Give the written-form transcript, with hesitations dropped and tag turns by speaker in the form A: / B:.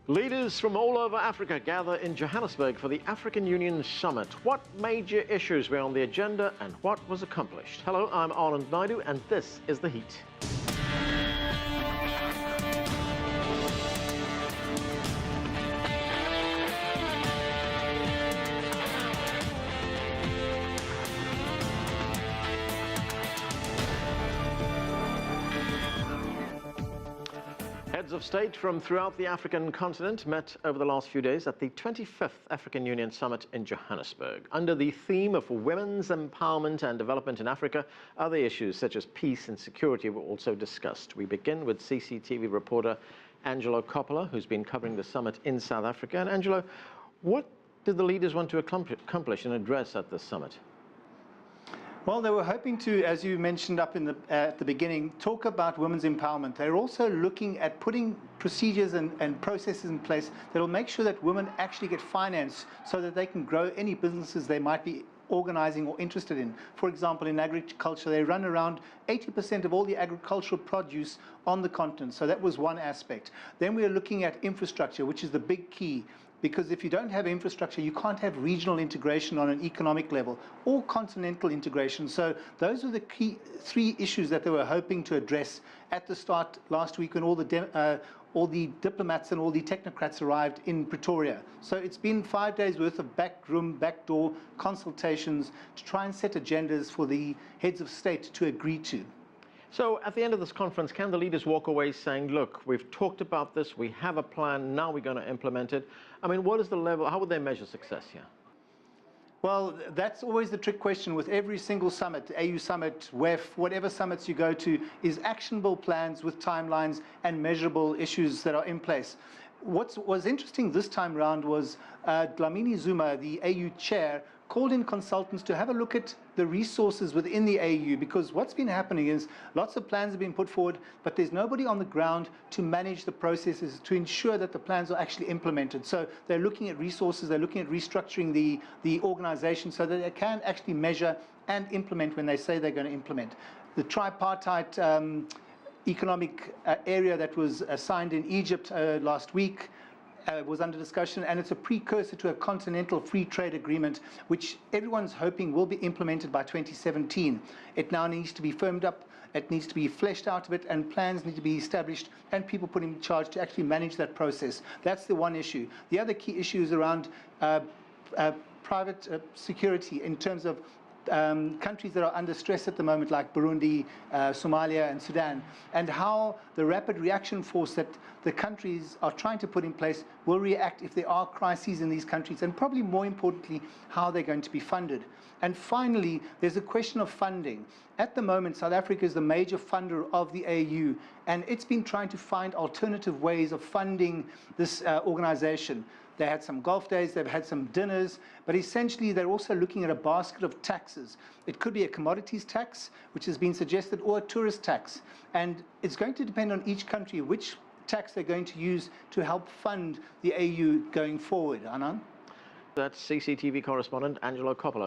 A: Leaders from all over Africa gather in Johannesburg for the African Union Summit. What major issues were on the agenda and what was accomplished? Hello, I'm Anand Naidu and this is The Heat. Heads of state from throughout the African continent met over the last few days at the 25th African Union Summit in Johannesburg. Under the theme of women's empowerment and development in Africa, other issues such as peace and security were also discussed. We begin with CCTV reporter Angelo Coppola, who's been covering the summit in South Africa. And Angelo, what did the leaders want to accomplish and address at this summit?
B: Well, they were hoping to, as you mentioned up at the beginning, talk about women's empowerment. They're also looking at putting procedures and processes in place that will make sure that women actually get finance so that they can grow any businesses they might be organizing or interested in. For example, in agriculture, they run around 80% of all the agricultural produce on the continent. So that was one aspect. Then we are looking at infrastructure, which is the big key. Because if you don't have infrastructure, you can't have regional integration on an economic level or continental integration. So those are the key three issues that they were hoping to address at the start last week when all the diplomats and all the technocrats arrived in Pretoria. So it's been 5 days worth of backroom, backdoor consultations to try and set agendas for the heads of state to agree to.
A: So at the end of this conference, can the leaders walk away saying, look, we've talked about this, we have a plan, now we're going to implement it? I mean, what is the level, how would they measure success here?
B: Well, that's always the trick question with every single summit, AU summit, WEF, whatever summits you go to, is actionable plans with timelines and measurable issues that are in place. What was interesting this time round was Dlamini Zuma, the AU chair, called in consultants to have a look at the resources within the AU, because what's been happening is lots of plans have been put forward, but there's nobody on the ground to manage the processes, to ensure that the plans are actually implemented. So they're looking at resources, they're looking at restructuring the organization so that they can actually measure and implement when they say they're going to implement. The tripartite economic area that was signed in Egypt last week was under discussion, and it's a precursor to a continental free trade agreement, which everyone's hoping will be implemented by 2017. It now needs to be firmed up, it needs to be fleshed out a bit, and plans need to be established, and people put in charge to actually manage that process. That's the one issue. The other key issue is around private security in terms of countries that are under stress at the moment, like Burundi, Somalia, and Sudan, and how the rapid reaction force that the countries are trying to put in place will react if there are crises in these countries, and probably more importantly, how they're going to be funded. And finally, there's a question of funding. At the moment, South Africa is the major funder of the AU, and it's been trying to find alternative ways of funding this organization. They had some golf days, they've had some dinners, but essentially they're also looking at a basket of taxes. It could be a commodities tax, which has been suggested, or a tourist tax. And it's going to depend on each country which tax they're going to use to help fund the AU going forward. Anand?
A: That's CCTV correspondent Angelo Coppola.